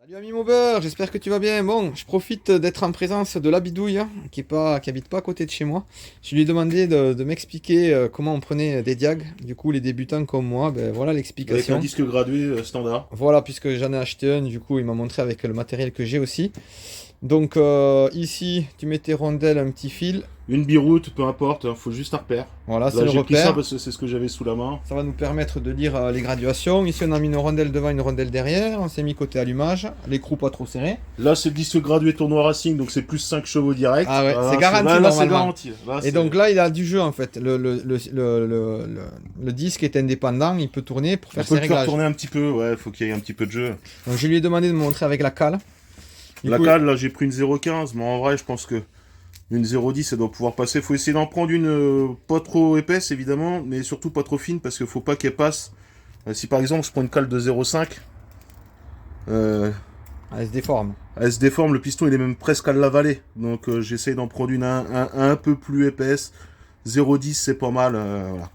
Salut ami Maubert, j'espère que tu vas bien. Bon, je profite d'être en présence de la bidouille qui habite pas à côté de chez moi. Je lui ai demandé de m'expliquer comment on prenait des diags. Du coup, les débutants comme moi, ben voilà Avec un l'explication. disque gradué standard. Voilà, puisque j'en ai acheté un, du coup, il m'a montré avec le matériel que j'ai aussi. Donc ici, tu mets tes rondelles, un petit fil. Une biroute, peu importe, faut juste un repère. Voilà, c'est Là le j'ai pris ça repère. parce que c'est ce que j'avais sous la main. Ça va nous permettre de lire les graduations. Ici, on a mis une rondelle devant, une rondelle derrière. On s'est mis côté allumage. L'écrou pas trop serré. Là c'est le disque gradué tournoi racing, donc c'est plus 5 chevaux direct. Ah ouais, Voilà, c'est garanti là, c'est normalement. garanti. Là, Et c'est- donc là, il a du jeu en fait. Le disque est indépendant, il peut tourner pour on faire peut ses le faire réglages. tourner un petit peu, ouais, faut qu'il y ait un petit peu de jeu. Donc je lui ai demandé de me montrer avec la cale. Du La coup, cale, là j'ai pris une 0,15, mais en vrai je pense que une 0,10 ça doit pouvoir passer. Faut essayer d'en prendre une pas trop épaisse évidemment, mais surtout pas trop fine parce qu'il faut pas qu'elle passe. Si par exemple je prends une cale de 0,5, elle se déforme. elle se déforme, le piston il est même presque à l'avaler. Donc j'essaye d'en prendre une un peu plus épaisse. 0,10 c'est pas mal. Voilà.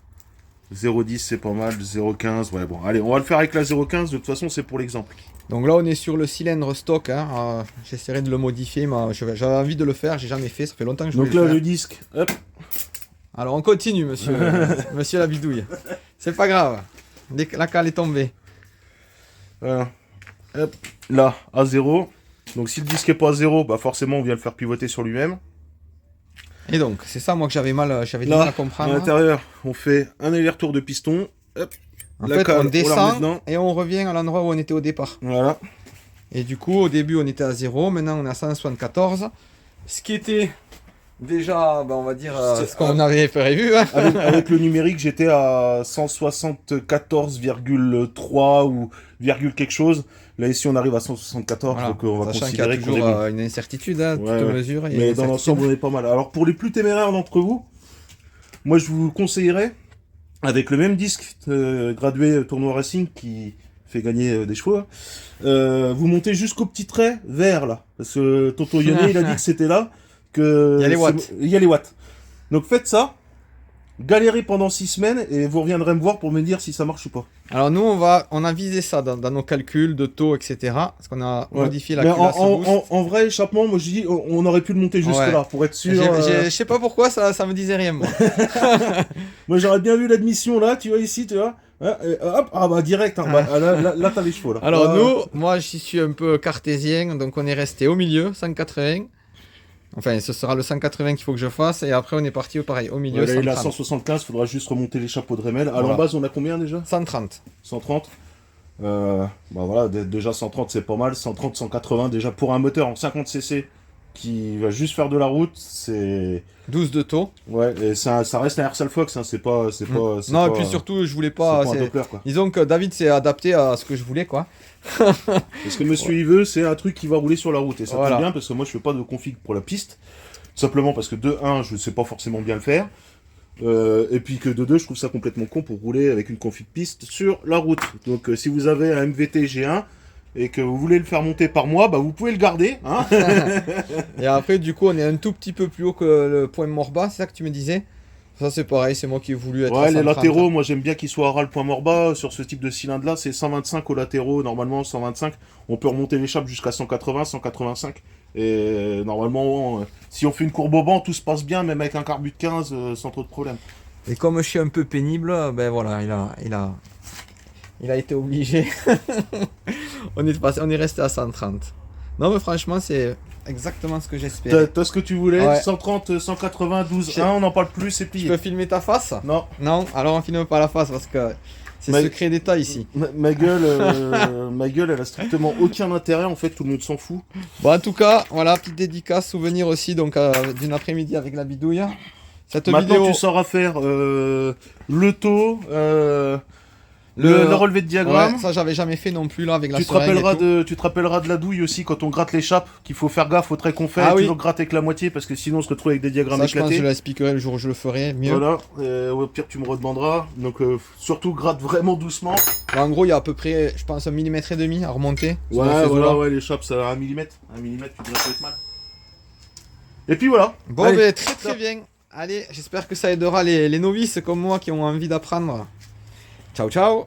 0,10 c'est pas mal. 0,15, ouais bon. Allez, on va le faire avec la 0,15. De toute façon, c'est pour l'exemple. Donc là, on est sur le cylindre stock. J'essaierai de le modifier, mais j'avais envie de le faire, j'ai jamais fait, ça fait longtemps que je voulais Donc là, le faire. le disque, hop. Alors on continue, monsieur, monsieur la bidouille. C'est pas grave. La cale est tombée. Voilà. Hop. Là, à 0. Donc si le disque est pas à 0, bah forcément, on vient le faire pivoter sur lui-même. Et donc, c'est ça moi que j'avais du mal à Là, à comprendre. l'intérieur, on fait un aller-retour de piston. Hop. En La fait, cale, on la remet descend dedans. et on revient à l'endroit où on était au départ. Voilà. Et du coup, au début, on était à 0, maintenant on est à 174. Ce qui était déjà, on va dire, ce qu'on avait prévu. Avec le numérique, j'étais à 174,3 ou virgule quelque chose. Là, ici, on arrive à 174, Voilà. donc on va Sachant qu'il y a considérer qu'on toujours est bon. une incertitude, toute Ouais, ouais. mesure. il y a Mais une dans incertitude. l'ensemble, on est pas mal. Alors, pour les plus téméraires d'entre vous, moi, je vous conseillerais, avec le même disque gradué tournoi racing qui fait gagner des chevaux, hein, vous montez jusqu'au petit trait vert, là. Parce que Tonton Yonnet, il a dit que c'était là, que... Il y a les watts. Il y a les watts. Donc, faites ça, galérez pendant 6 semaines, et vous reviendrez me voir pour me dire si ça marche ou pas. Alors nous, on a visé ça dans nos calculs de taux, etc. Parce qu'on a Ouais. modifié la Mais culasse boost. en vrai, échappement, moi, je dis, on aurait pu le monter jusque Ouais. là, pour être sûr. Je sais pas pourquoi, ça me disait rien, moi. Moi, j'aurais bien vu l'admission là, tu vois, ici, tu vois. Hop, ah bah direct, hein, bah, là t'as les chevaux là. Alors Là, moi, j'y suis un peu cartésien, donc on est resté au milieu, 180. Enfin, ce sera le 180 qu'il faut que je fasse, et après on est parti pareil, au milieu, là, il a 130. 175, faudra juste remonter les chapeaux de Dremel. À Voilà. l'embase, on a combien déjà? 130. 130. Bah voilà, déjà 130 c'est pas mal. 130, 180 déjà pour un moteur en 50 cc qui va juste faire de la route, c'est... 12 de taux. Ouais, et ça reste un Hersal Fox, hein, c'est pas... Non, et puis surtout, je voulais pas... C'est pas un Doppler, quoi. Disons que David s'est adapté à ce que je voulais, quoi. Parce que monsieur il veut, c'est un truc qui va rouler sur la route. Et ça Voilà. tombe bien parce que moi je fais pas de config pour la piste. Simplement parce que de 1, je sais pas forcément bien le faire. Et puis que de 2, je trouve ça complètement con pour rouler avec une config piste sur la route. Donc si vous avez un MVT G1 et que vous voulez le faire monter par mois, bah vous pouvez le garder. Hein. Et après, du coup, on est un tout petit peu plus haut que le point mort bas, c'est ça que tu me disais? Ça, c'est pareil, c'est moi qui ai voulu être à Ouais, les 130. latéraux, moi j'aime bien qu'ils soient à ras le point mort bas. Sur ce type de cylindre là, c'est 125 aux latéraux, normalement 125. On peut remonter l'échappe jusqu'à 180, 185. Et normalement, si on fait une courbe au banc, tout se passe bien, même avec un carbu de 15, sans trop de problème. Et comme je suis un peu pénible, ben voilà, il a été obligé. On est resté à 130. Non, mais franchement, c'est exactement ce que j'espérais. T'as ce que tu voulais, Ouais. 130, 180, 12, Je- 1, on n'en parle plus, c'est Tu plié. peux filmer ta face? Non, Non, alors on filme pas la face parce que c'est Mais- secret d'État ici. ma gueule, ma gueule, elle a strictement aucun intérêt, en fait, tout le monde s'en fout. Bon, en tout cas, voilà, petite dédicace, souvenir aussi donc d'une après-midi avec la bidouille. Cette Maintenant, vidéo, tu sauras faire le taux, Le- le relevé de diagramme. ouais, ça j'avais jamais fait non plus là avec la Tu te, seringue et rappelleras tout. tu te rappelleras de la douille aussi quand on gratte l'échappe, qu'il faut faire gaffe au trait qu'on fait, Ah oui. toujours gratter avec la moitié parce que sinon on se retrouve avec des diagrammes Ça, je pense que je éclatés. l'expliquerai le jour où je le ferai mieux. Voilà, au pire tu me redemanderas. Donc surtout gratte vraiment doucement. Là, en gros, il y a à peu près, je pense, 1,5 mm à remonter. sur Ouais, ces voilà, eaux-là. ouais, l'échappe ça a 1 mm. 1 mm, tu devrais pas être mal. Et puis voilà. Bon, Allez, ben, très très top. bien. Allez, j'espère que ça aidera les novices comme moi qui ont envie d'apprendre. Ciao, ciao.